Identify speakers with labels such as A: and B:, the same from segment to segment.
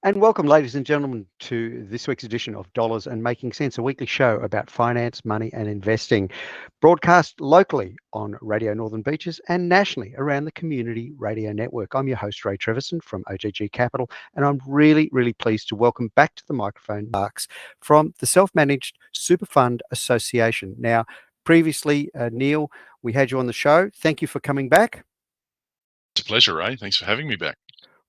A: And welcome, ladies and gentlemen, to this week's edition of Dollars and Making Sense, a weekly show about finance, money, and investing, broadcast locally on Radio Northern Beaches and nationally around the Community Radio Network. I'm your host, Ray Treverson from OGG Capital, and I'm really, really pleased to welcome back to the microphone Marks from the Self-Managed Super Fund Association. Now, previously, Neil, we had you on the show. Thank you for coming back.
B: It's a pleasure, Ray. Thanks for having me back.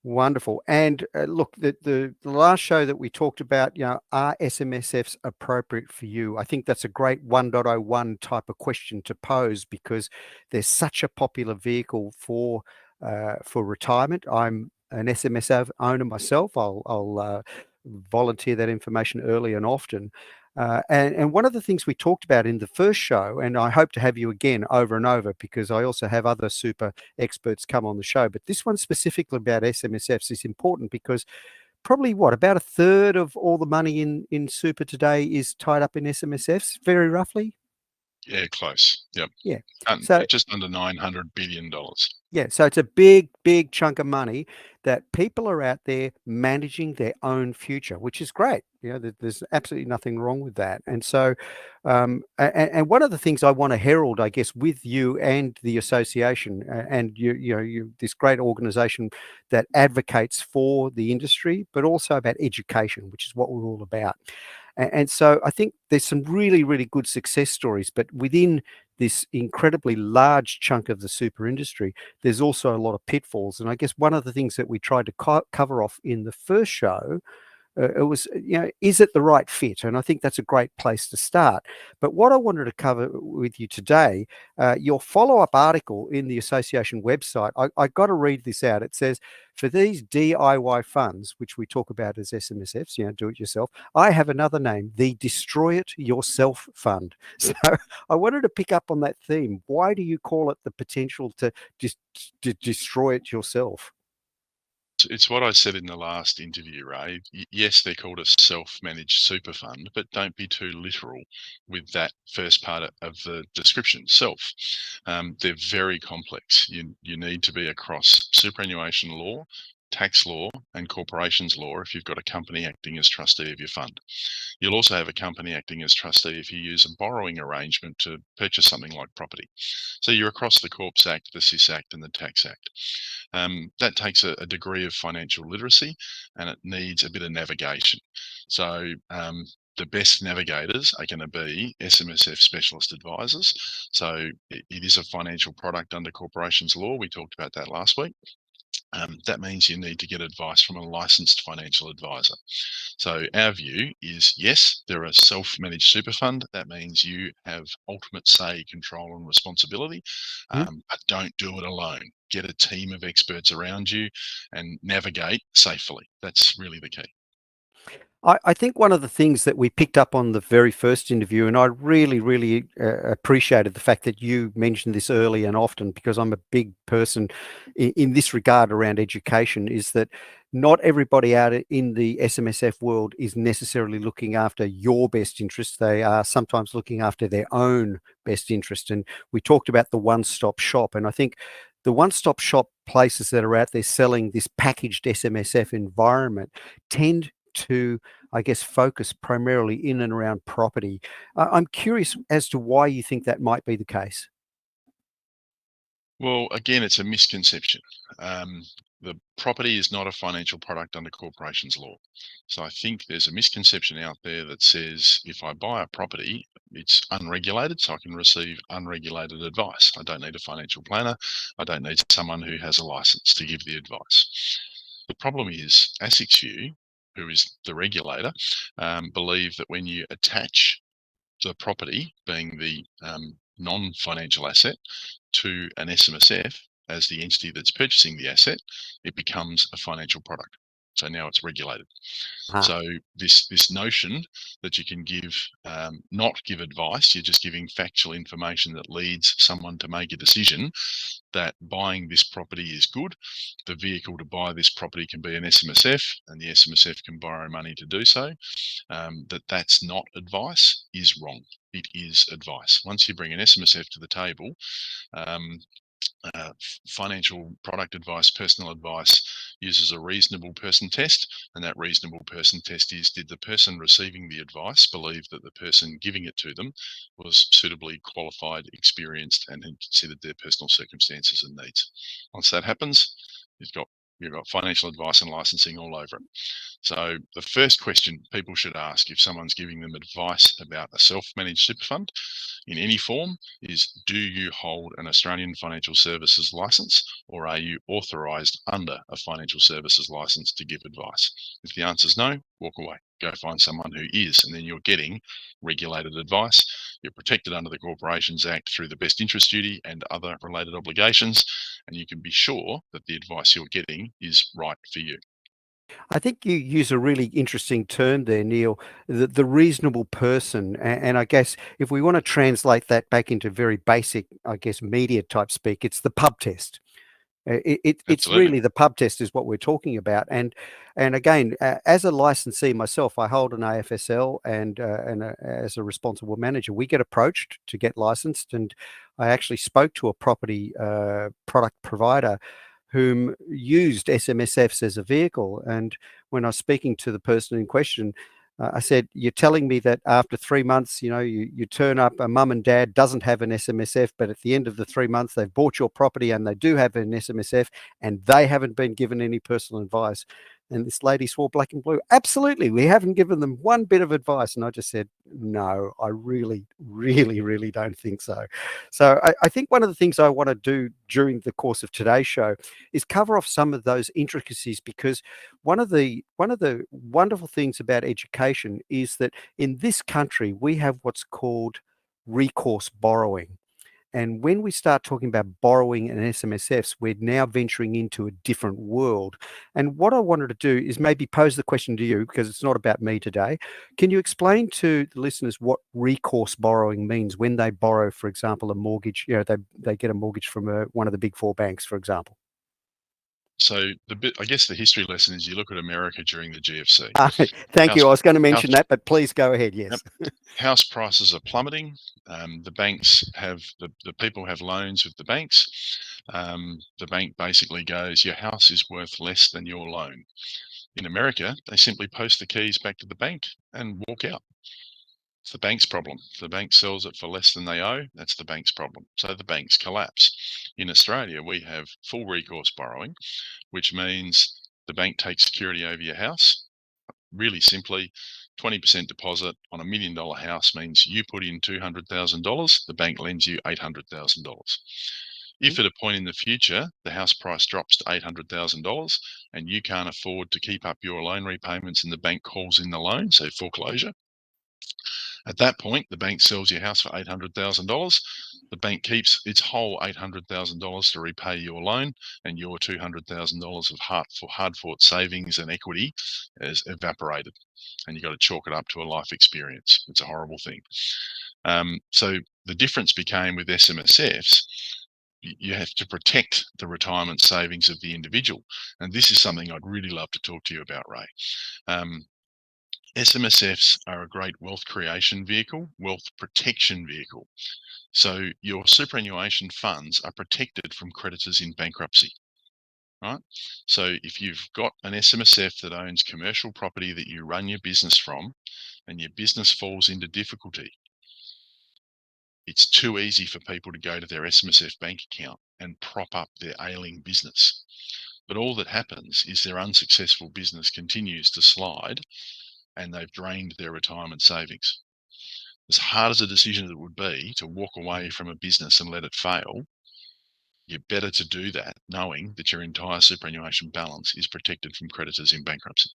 A: Wonderful. And look, the last show that we talked about, are SMSFs appropriate for you? I think that's a great 1.01 type of question to pose because there's such a popular vehicle for retirement. I'm an SMSF owner myself. I'll volunteer that information early and often. And one of the things we talked about in the first show, and I hope to have you again over and over because I also have other super experts come on the show, but this one specifically about SMSFs is important because probably about a third of all the money in super today is tied up in SMSFs, very roughly.
B: Yeah, close. Yep.
A: Yeah. So
B: Just under $900 billion.
A: yeah, so it's a big, big chunk of money that people are out there managing their own future, which is great. There's absolutely nothing wrong with that. And so, and one of the things I want to herald, I guess, with you and the association, and you this great organisation that advocates for the industry, but also about education, which is what we're all about. And so I think there's some really, really good success stories, but within this incredibly large chunk of the super industry, there's also a lot of pitfalls. And I guess one of the things that we tried to cover off in the first show, it was, is it the right fit? And I think that's a great place to start. But what I wanted to cover with you today, your follow-up article in the association website, I got to read this out. It says, for these DIY funds, which we talk about as SMSFs, do it yourself, I have another name, the Destroy It Yourself Fund. So I wanted to pick up on that theme. Why do you call it the potential to just destroy it yourself?
B: It's what I said in the last interview, Ray. Yes, they're called a self-managed super fund, but don't be too literal with that first part of the description, self. They're very complex. You need to be across superannuation law, tax law, and corporations law if you've got a company acting as trustee of your fund. You'll also have a company acting as trustee if you use a borrowing arrangement to purchase something like property. So you're across the Corps Act, the SIS Act, and the Tax Act. That takes a degree of financial literacy and it needs a bit of navigation. So the best navigators are going to be SMSF specialist advisors. So it is a financial product under corporations law. We talked about that last week. That means you need to get advice from a licensed financial advisor. So our view is, yes, they're a self-managed super fund. That means you have ultimate say, control and responsibility, but don't do it alone. Get a team of experts around you and navigate safely. That's really the key.
A: I think one of the things that we picked up on the very first interview, and I really, really appreciated the fact that you mentioned this early and often, because I'm a big person in this regard around education, is that not everybody out in the SMSF world is necessarily looking after your best interests. They are sometimes looking after their own best interest. And we talked about the one-stop shop. And I think the one-stop shop places that are out there selling this packaged SMSF environment tend to, I guess, focus primarily in and around property. I'm curious as to why you think that might be the case.
B: Well, again, it's a misconception. The property is not a financial product under corporations law. So I think there's a misconception out there that says if I buy a property, it's unregulated, so I can receive unregulated advice. I don't need a financial planner. I don't need someone who has a license to give the advice. The problem is ASIC's view, who is the regulator, believe that when you attach the property, being the non-financial asset, to an SMSF as the entity that's purchasing the asset, it becomes a financial product. So now it's regulated.
A: Ah.
B: So this notion that you can not give advice, you're just giving factual information that leads someone to make a decision that buying this property is good. The vehicle to buy this property can be an SMSF, and the SMSF can borrow money to do so. That's not advice is wrong. It is advice. Once you bring an SMSF to the table, Financial product advice, personal advice, uses a reasonable person test. And that reasonable person test is, did the person receiving the advice believe that the person giving it to them was suitably qualified, experienced, and had considered their personal circumstances and needs? Once that happens, you've got you've got financial advice and licensing all over it. So the first question people should ask if someone's giving them advice about a self-managed super fund in any form is, do you hold an Australian financial services license, or are you authorised under a financial services license to give advice? If the answer is no, walk away. Go find someone who is, and then you're getting regulated advice. You're protected under the Corporations Act through the best interest duty and other related obligations, and you can be sure that the advice you're getting is right for you.
A: I think you use a really interesting term there, Neil, the reasonable person. And I guess if we want to translate that back into very basic, I guess, media type speak, it's the pub test. It's
B: Absolutely.
A: really the pub test is what we're talking about. And again, as a licensee myself, I hold an AFSL, and as a responsible manager, we get approached to get licensed. And I actually spoke to a property product provider whom used SMSFs as a vehicle. And when I was speaking to the person in question, I said, "You're telling me that after 3 months, you turn up, a mum and dad doesn't have an SMSF, but at the end of the 3 months, they've bought your property and they do have an SMSF, and they haven't been given any personal advice." And this lady swore black and blue, "Absolutely, we haven't given them one bit of advice." And I just said, "No, I really, really, really don't think so." So I think one of the things I want to do during the course of today's show is cover off some of those intricacies, because one of the wonderful things about education is that in this country we have what's called recourse borrowing. And when we start talking about borrowing and SMSFs, we're now venturing into a different world. And what I wanted to do is maybe pose the question to you, because it's not about me today. Can you explain to the listeners what recourse borrowing means when they borrow, for example, a mortgage? They get a mortgage from one of the big four banks, for example.
B: So I guess the history lesson is, you look at America during the GFC.
A: Thank
B: House
A: you. I was going to
B: house
A: mention that, but please go ahead.
B: yep,
A: Yes.
B: house prices are plummeting. The banks have the people have loans with the banks. The bank basically goes, your house is worth less than your loan. In America, they simply post the keys back to the bank and walk out. It's the bank's problem. If the bank sells it for less than they owe, that's the bank's problem. So the banks collapse. In Australia, we have full recourse borrowing, which means the bank takes security over your house. Really simply, 20% deposit on $1 million house means you put in $200,000, the bank lends you $800,000. If at a point in the future the house price drops to $800,000 and you can't afford to keep up your loan repayments and the bank calls in the loan, so foreclosure, at that point the bank sells your house for $800,000. The bank keeps its whole $800,000 to repay your loan, and your $200,000 of hard fought savings and equity is evaporated, and you've got to chalk it up to a life experience. It's a horrible thing. So the difference became with SMSFs, you have to protect the retirement savings of the individual. And this is something I'd really love to talk to you about, Ray. Um, SMSFs are a great wealth creation vehicle, wealth protection vehicle. So your superannuation funds are protected from creditors in bankruptcy, right? So if you've got an SMSF that owns commercial property that you run your business from, and your business falls into difficulty, it's too easy for people to go to their SMSF bank account and prop up their ailing business. But all that happens is their unsuccessful business continues to slide, and they've drained their retirement savings. As hard as a decision it would be to walk away from a business and let it fail, you're better to do that knowing that your entire superannuation balance is protected from creditors in bankruptcy.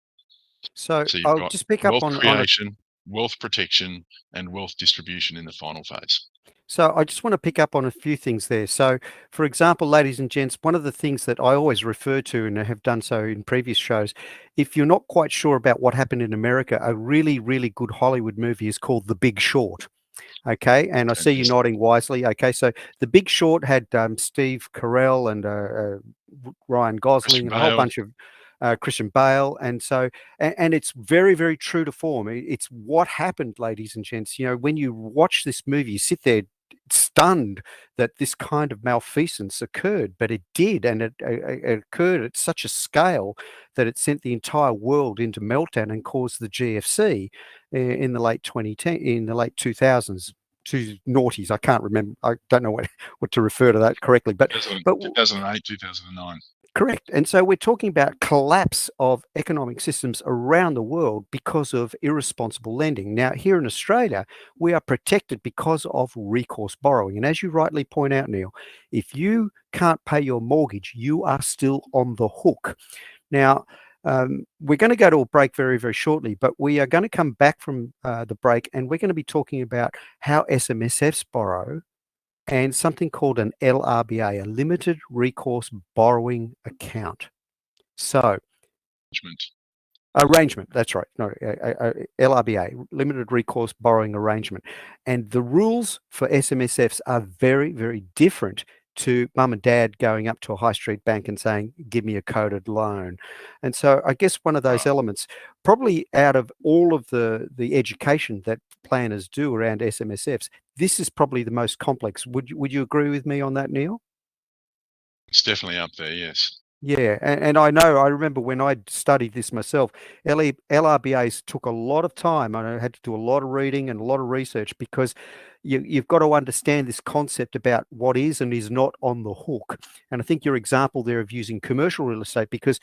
A: So
B: So you've
A: I'll
B: got
A: just pick up
B: wealth
A: on a
B: creation, wealth protection, and wealth distribution in the final phase.
A: So I just want to pick up on a few things there. So, for example, ladies and gents, one of the things that I always refer to, and I have done so in previous shows, if you're not quite sure about what happened in America, a really, really good Hollywood movie is called The Big Short. Okay, and I see you
B: Fantastic.
A: nodding wisely. Okay, so The Big Short had Steve Carell and Ryan Gosling
B: Christian
A: and a whole
B: Bale.
A: bunch of Christian Bale, and so and it's very, very true to form. It's what happened, ladies and gents. When you watch this movie, you sit there stunned that this kind of malfeasance occurred, but it did, and it occurred at such a scale that it sent the entire world into meltdown and caused the GFC in the late 2010, in the late 2000s. Two noughties. I can't remember. I don't know what to refer to that correctly, but
B: 2008, 2009.
A: correct. And so we're talking about collapse of economic systems around the world because of irresponsible lending. Now, here in Australia, we are protected because of recourse borrowing. And as you rightly point out, Neil, if you can't pay your mortgage, you are still on the hook. Now, we're going to go to a break very, very shortly, but we are going to come back from the break and we're going to be talking about how SMSFs borrow and something called an LRBA, a limited recourse borrowing account. So, arrangement, that's right. No, LRBA, limited recourse borrowing arrangement. And the rules for SMSFs are very, very different to mum and dad going up to a high street bank and saying, give me a coded loan. And so I guess one of those elements, probably out of all of the education that planners do around SMSFs, this is probably the most complex. Would you agree with me on that, Neil?
B: It's definitely up there, yes.
A: Yeah, and I know, I remember when I studied this myself, LRBAs took a lot of time, and I had to do a lot of reading and a lot of research because you've got to understand this concept about what is and is not on the hook. And I think your example there of using commercial real estate, because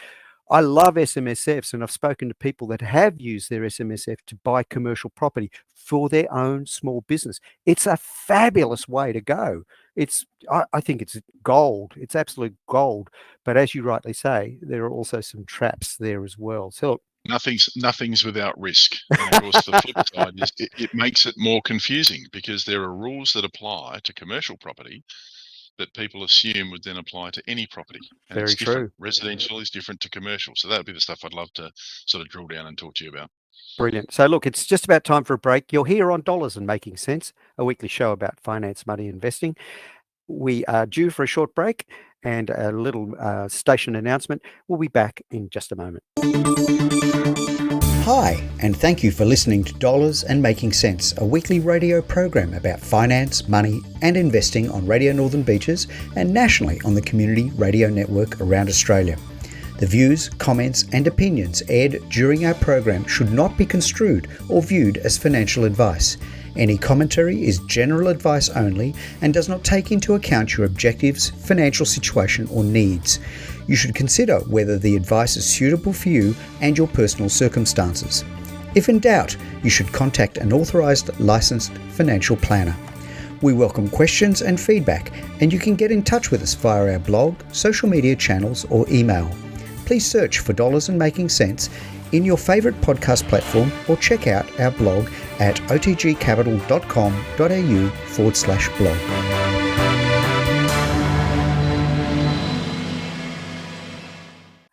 A: I love SMSFs, and I've spoken to people that have used their SMSF to buy commercial property for their own small business. It's a fabulous way to go. I think it's gold. It's absolute gold. But as you rightly say, there are also some traps there as well. So
B: Nothing's without risk. And of course, the flip side is it makes it more confusing because there are rules that apply to commercial property that people assume would then apply to any property. And
A: very
B: it's different.
A: true.
B: Residential is different to commercial. So that would be the stuff I'd love to sort of drill down and talk to you about.
A: Brilliant. So look, it's just about time for a break. You're here on Dollars and Making Sense, a weekly show about finance, money, investing. We are due for a short break and a little station announcement. We'll be back in just a moment. Hi, and thank you for listening to Dollars and Making Sense, a weekly radio program about finance, money, and investing on Radio Northern Beaches and nationally on the Community Radio Network around Australia. The views, comments, and opinions aired during our program should not be construed or viewed as financial advice. Any commentary is general advice only and does not take into account your objectives, financial situation, or needs. You should consider whether the advice is suitable for you and your personal circumstances. If in doubt, you should contact an authorised licensed financial planner. We welcome questions and feedback, and you can get in touch with us via our blog, social media channels, or email. Please search for Dollars and Making Sense in your favourite podcast platform or check out our blog at otgcapital.com.au/blog.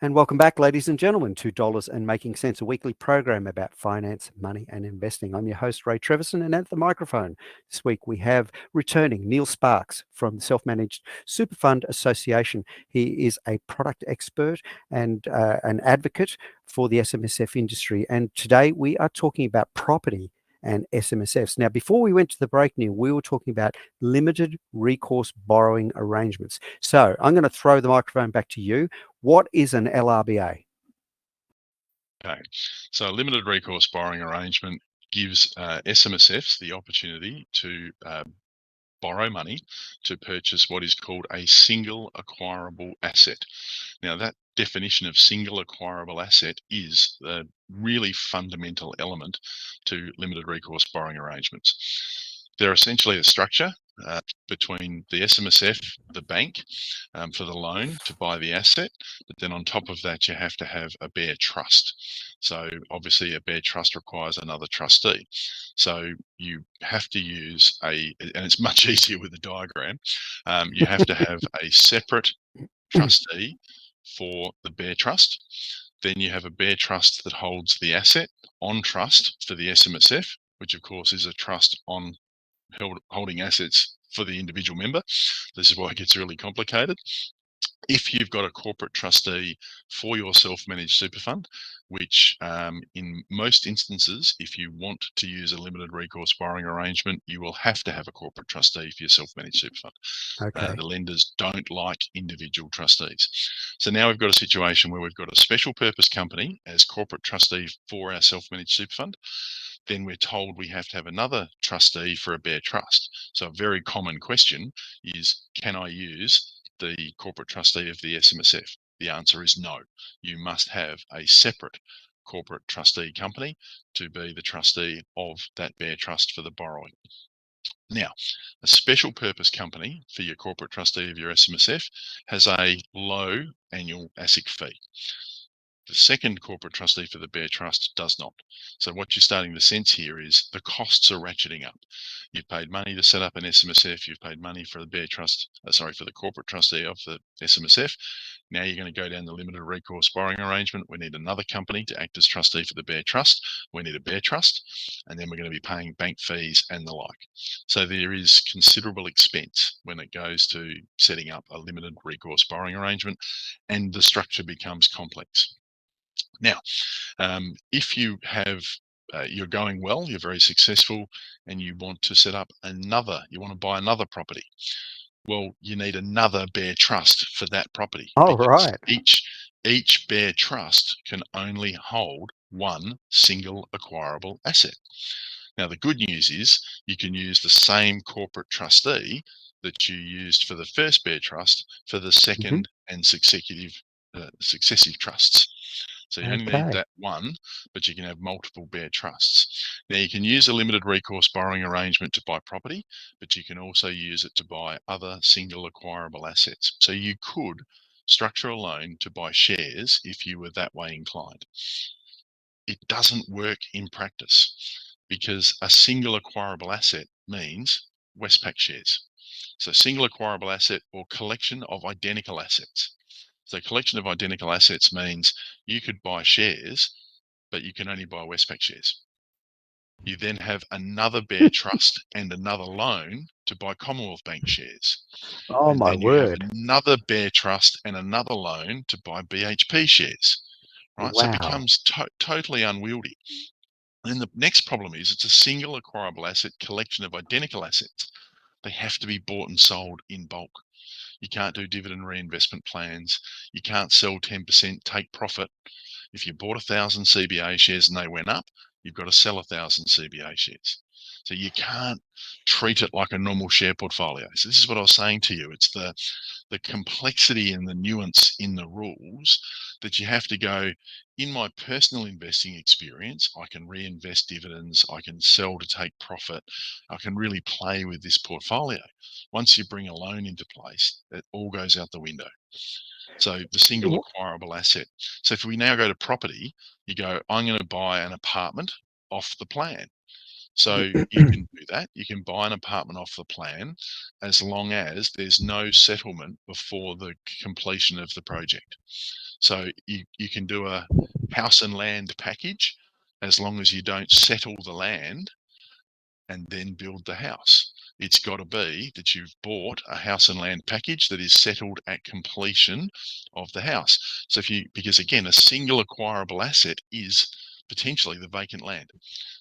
A: And welcome back, ladies and gentlemen, to Dollars and Making Sense, a weekly program about finance, money, and investing. I'm your host, Ray Treverson, and at the microphone this week we have returning Neil Sparks from the Self-Managed Super Fund Association. He is a product expert and an advocate for the SMSF industry. And today we are talking about property and SMSFs. Now, before we went to the break, Neil, we were talking about limited recourse borrowing arrangements. So I'm going to throw the microphone back to you. What is an LRBA?
B: Okay, so a limited recourse borrowing arrangement gives SMSFs the opportunity to borrow money to purchase what is called a single acquirable asset. Now, that definition of single acquirable asset is the really fundamental element to limited recourse borrowing arrangements. They're essentially a structure between the SMSF, the bank, for the loan to buy the asset, but then on top of that, you have to have a bare trust. So obviously a bare trust requires another trustee. So you have to use and it's much easier with a diagram, you have to have a separate trustee for the bare trust. Then you have a bare trust that holds the asset on trust for the SMSF, which of course is a trust on holding assets for the individual member. This is why it gets really complicated. If you've got a corporate trustee for your self-managed super fund, which in most instances, if you want to use a limited recourse borrowing arrangement, you will have to have a corporate trustee for your self-managed super fund.
A: Okay.
B: The lenders don't like individual trustees. So now we've got a situation where we've got a special purpose company as corporate trustee for our self-managed super fund. Then we're told we have to have another trustee for a bare trust. So a very common question is, can I use the corporate trustee of the SMSF? The answer is no. You must have a separate corporate trustee company to be the trustee of that bare trust for the borrowing. Now, a special purpose company for your corporate trustee of your SMSF has a low annual ASIC fee. The second corporate trustee for the bare trust does not. So what you're starting to sense here is the costs are ratcheting up. You've paid money to set up an SMSF. You've paid money for the bare trust, for the corporate trustee of the SMSF. Now you're going to go down the limited recourse borrowing arrangement. We need another company to act as trustee for the bare trust. We need a bare trust, and then we're going to be paying bank fees and the like. So there is considerable expense when it goes to setting up a limited recourse borrowing arrangement, and the structure becomes complex. Now, if you have you're going well, you're very successful, and you want to set up you want to buy another property. Well, you need another bare trust for that property
A: Oh,
B: because
A: right.
B: each bare trust can only hold one single acquirable asset. Now, the good news is you can use the same corporate trustee that you used for the first bare trust for the
A: Hmm.
B: second and successive trusts. So you only need
A: Okay.
B: that one, but you can have multiple bare trusts. Now you can use a limited recourse borrowing arrangement to buy property, but you can also use it to buy other single acquirable assets. So you could structure a loan to buy shares if you were that way inclined. It doesn't work in practice because a single acquirable asset means Westpac shares. So single acquirable asset or collection of identical assets. So collection of identical assets means you could buy shares, but you can only buy Westpac shares. You then have another bare trust and another loan to buy Commonwealth Bank shares.
A: Oh,
B: And
A: my
B: then you have
A: word.
B: another bare trust and another loan to buy BHP shares. Right. So it
A: Wow.
B: becomes totally unwieldy. And then the next problem is it's a single acquirable asset collection of identical assets. They have to be bought and sold in bulk. You can't do dividend reinvestment plans. You can't sell 10%, take profit. If you bought 1,000 CBA shares and they went up, you've got to sell 1,000 CBA shares. So you can't treat it like a normal share portfolio. So this is what I was saying to you. It's the complexity and the nuance in the rules that you have to go, in my personal investing experience, I can reinvest dividends, I can sell to take profit, I can really play with this portfolio. Once you bring a loan into place, it all goes out the window. So the single
A: Wh-
B: acquirable asset. So if we now go to property, you go, I'm going to buy an apartment off the plan. So you can do that. You can buy an apartment off the plan as long as there's no settlement before the completion of the project. So you can do a house and land package as long as you don't settle the land and then build the house. It's got to be that you've bought a house and land package that is settled at completion of the house. So because again, a single acquirable asset is potentially the vacant land.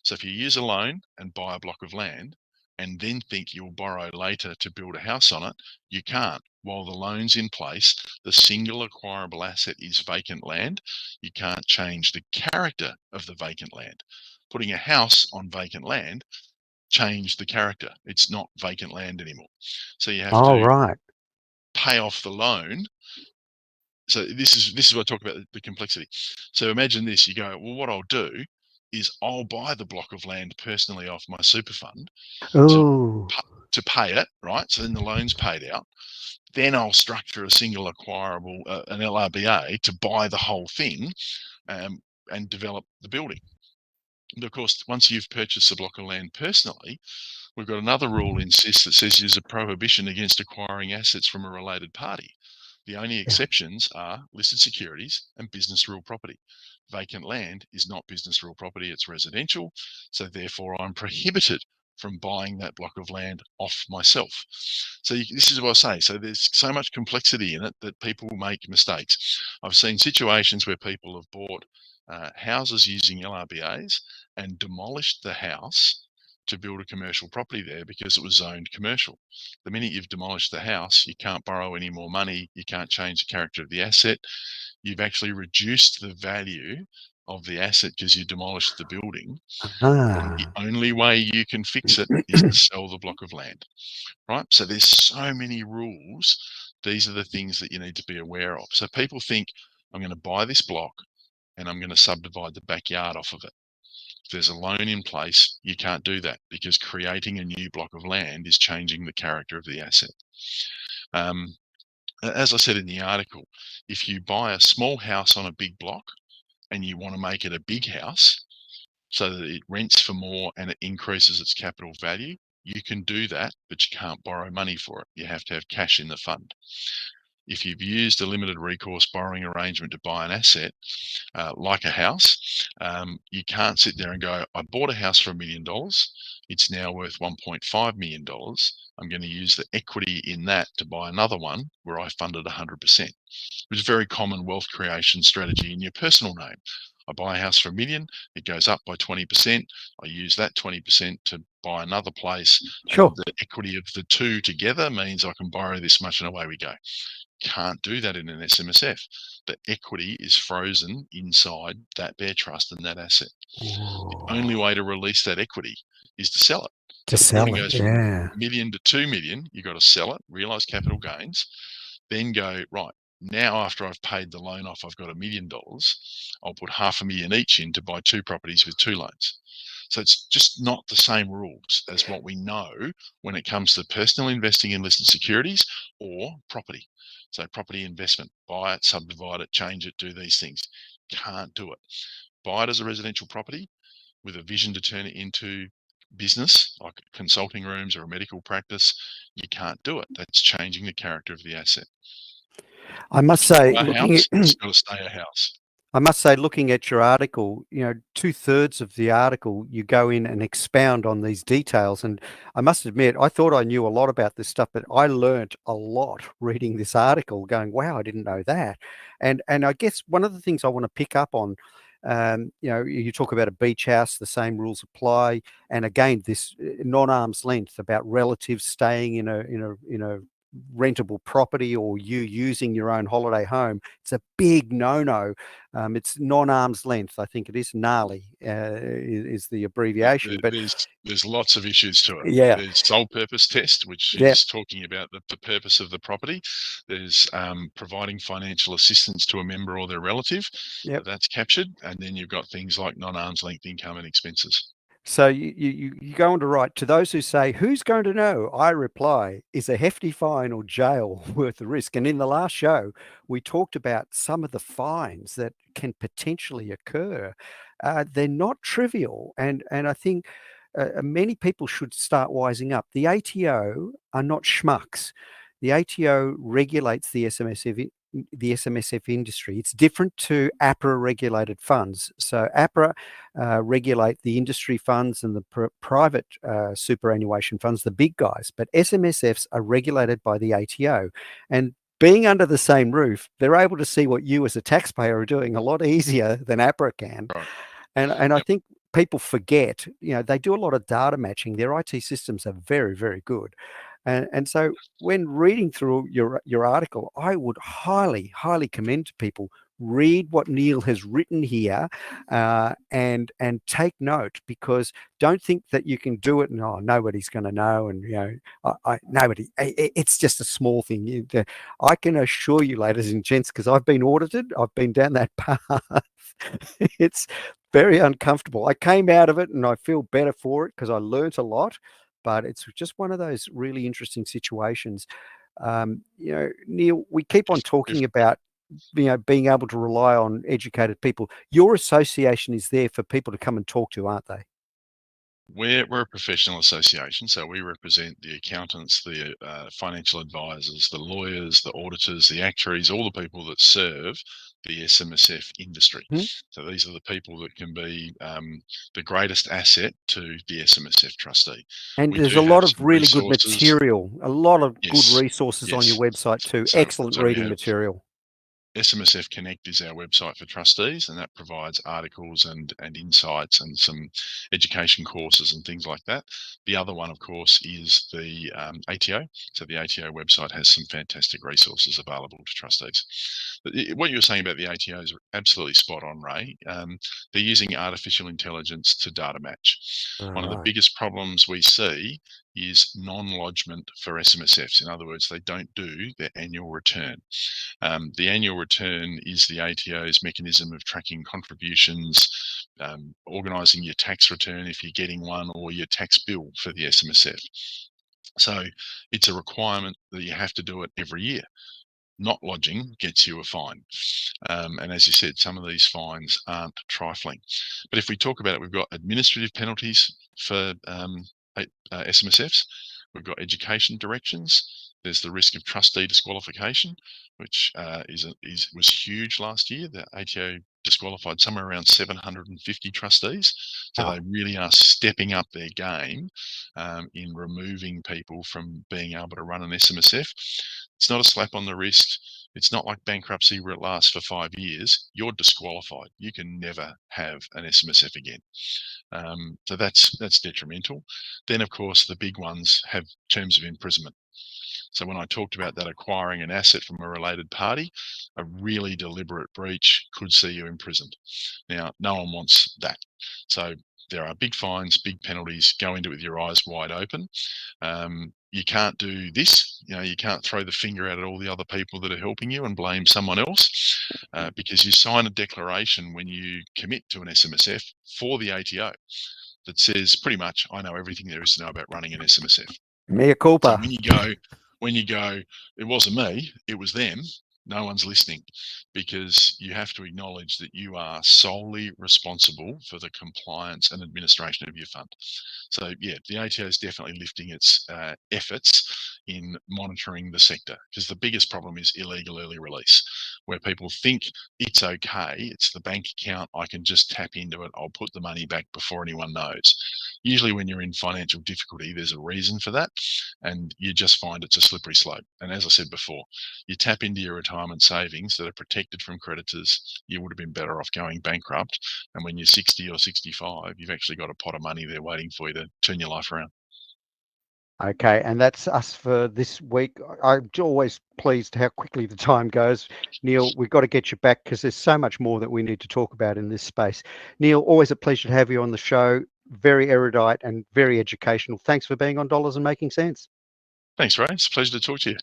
B: So if you use a loan and buy a block of land and then think you'll borrow later to build a house on it, you can't. While the loan's in place, the single acquirable asset is vacant land. You can't change the character of the vacant land. Putting a house on vacant land change the character. It's not vacant land anymore. So you have
A: Oh,
B: to
A: right.
B: pay off the loan. So this is what I talk about the complexity. So imagine this: you go, well, what I'll do is I'll buy the block of land personally off my super fund to
A: Oh,
B: to pay it, right? So then the loan's paid out. Then I'll structure a single acquirable, an LRBA, to buy the whole thing um, and develop the building. And of course, once you've purchased a block of land personally, we've got another rule in SIS that says there's a prohibition against acquiring assets from a related party. The only
A: yeah.
B: exceptions are listed securities and business real property. Vacant land is not business real property, it's residential. So therefore I'm prohibited from buying that block of land off myself. So this is what I say. So there's so much complexity in it that people make mistakes. I've seen situations where people have bought houses using LRBAs and demolished the house to build a commercial property there because it was zoned commercial. The minute you've demolished the house, you can't borrow any more money, you can't change the character of the asset. You've actually reduced the value of the asset because you demolished the building, and the
A: Ah.
B: only way you can fix it is to sell the block of land, right? So there's so many rules. These are the things that you need to be aware of. So people think, I'm going to buy this block and I'm going to subdivide the backyard off of it. If there's a loan in place, you can't do that because creating a new block of land is changing the character of the asset. As I said in the article, if you buy a small house on a big block and you want to make it a big house so that it rents for more and it increases its capital value, you can do that, but you can't borrow money for it. You have to have cash in the fund. If you've used a limited recourse borrowing arrangement to buy an asset, like a house, you can't sit there and go, I bought a house for $1 million. It's now worth $1.5 million. I'm going to use the equity in that to buy another one where I funded 100%, which is a very common wealth creation strategy in your personal name. I buy a house for $1 million, it goes up by 20%. I use that 20% to buy another place, and
A: Sure.
B: the equity of the two together means I can borrow this much, and away we go. Can't do that in an SMSF. The equity is frozen inside that bare trust and that asset. The only
A: Ooh.
B: way to release that equity is to sell it.
A: To
B: So if the building
A: sell it,
B: goes from
A: yeah.
B: 1 million to 2 million, you've got to sell it, realize capital gains, then go, right, now after I've paid the loan off, I've got $1 million. I'll put $500,000 each in to buy two properties with two loans. So it's just not the same rules as what we know when it comes to personal investing in listed securities or property. So property investment, buy it, subdivide it, change it, do these things. Can't do it. Buy it as a residential property with a vision to turn it into business, like consulting rooms or a medical practice. You can't do it. That's changing the character of the asset.
A: I must
B: If you
A: say,
B: buy a house, it's got to stay a house.
A: looking at your article, 2/3 of the article, you go in and expound on these details. And I must admit, I thought I knew a lot about this stuff, but I learnt a lot reading this article, going, wow, I didn't know that. And I guess one of the things I want to pick up on, you talk about a beach house, the same rules apply. And again, this non-arm's length about relatives staying in a rentable property, or you using your own holiday home. It's a big no-no. It's non-arm's length. I think it is gnarly, is the abbreviation. But
B: There's lots of issues to it.
A: yeah,
B: There's sole purpose test, which
A: yeah,
B: is talking about the purpose of the property. There's providing financial assistance to a member or their relative.
A: yeah.
B: That's captured. And then you've got things like non-arm's length income and expenses.
A: So you go on to write, to those who say, who's going to know? I reply, is a hefty fine or jail worth the risk? And in the last show, we talked about some of the fines that can potentially occur. They're not trivial. And I think many people should start wising up. The ATO are not schmucks. The ATO regulates the SMSF industry. It's different to APRA regulated funds. So APRA regulate the industry funds and the private superannuation funds, the big guys. But SMSFs are regulated by the ATO. And being under the same roof, they're able to see what you as a taxpayer are doing a lot easier than APRA can.
B: Right.
A: And I
B: Yep.
A: think people forget, they do a lot of data matching. Their IT systems are very, very good. And so when reading through your article, I would highly, highly commend to people, read what Neil has written here, and take note, because don't think that you can do it and, oh, nobody's going to know, and nobody. It's just a small thing. I can assure you, ladies and gents, because I've been audited, I've been down that path. It's very uncomfortable. I came out of it and I feel better for it because I learnt a lot, but it's just one of those really interesting situations. Neil, we keep on
B: If
A: talking about being able to rely on educated people. Your association is there for people to come and talk to, aren't they?
B: We're a professional association, so we represent the accountants, the financial advisors, the lawyers, the auditors, the actuaries, all the people that serve the SMSF industry.
A: Hmm?
B: So these are the people that can be the greatest asset to the SMSF trustee.
A: And
B: We
A: there's
B: do
A: a
B: have
A: lot of
B: some
A: really good
B: resources.
A: material, a lot of good
B: Yes,
A: resources on your
B: yes.
A: website too.
B: So
A: Excellent
B: so we
A: reading
B: have
A: material.
B: SMSF Connect is our website for trustees, and that provides articles and insights and some education courses and things like that. The other one, of course, is the ATO. So the ATO website has some fantastic resources available to trustees. What you were saying about the ATO is absolutely spot on, Ray. They're using artificial intelligence to data match.
A: All
B: One of the
A: right.
B: biggest problems we see is non-lodgement for SMSFs. In other words, they don't do their annual return. The annual return is the ATO's mechanism of tracking contributions, organising your tax return if you're getting one, or your tax bill for the SMSF. So it's a requirement that you have to do it every year. Not lodging gets you a fine. And as you said, some of these fines aren't trifling. But if we talk about it, we've got administrative penalties for SMSFs. We've got education directions. There's the risk of trustee disqualification, which was huge last year. The ATO disqualified somewhere around 750 trustees. So
A: Wow.
B: they really are stepping up their game in removing people from being able to run an SMSF. It's not a slap on the wrist. It's not like bankruptcy where it lasts for 5 years. You're disqualified. You can never have an SMSF again. So that's detrimental. Then, of course, the big ones have terms of imprisonment. So when I talked about that acquiring an asset from a related party, a really deliberate breach could see you imprisoned. Now, no one wants that. So there are big fines, big penalties. Go into it with your eyes wide open. You can't do this. You can't throw the finger out at all the other people that are helping you and blame someone else, because you sign a declaration when you commit to an SMSF for the ATO that says pretty much, I know everything there is to know about running an SMSF.
A: Mea
B: So
A: culpa.
B: when you go, it wasn't me, it was them. No one's listening, because you have to acknowledge that you are solely responsible for the compliance and administration of your fund. So yeah, the ATO is definitely lifting its efforts in monitoring the sector, because the biggest problem is illegal early release, where people think it's okay, it's the bank account, I can just tap into it, I'll put the money back before anyone knows. Usually when you're in financial difficulty, there's a reason for that, and you just find it's a slippery slope. And as I said before, you tap into your retirement savings that are protected from creditors, you would have been better off going bankrupt. And when you're 60 or 65, you've actually got a pot of money there waiting for you to turn your life around.
A: Okay, and that's us for this week. I'm always pleased how quickly the time goes. Neil, we've got to get you back because there's so much more that we need to talk about in this space. Neil, always a pleasure to have you on the show. Very erudite and very educational. Thanks for being on Dollars and Making Sense.
B: Thanks, Ray. It's a pleasure to talk to you.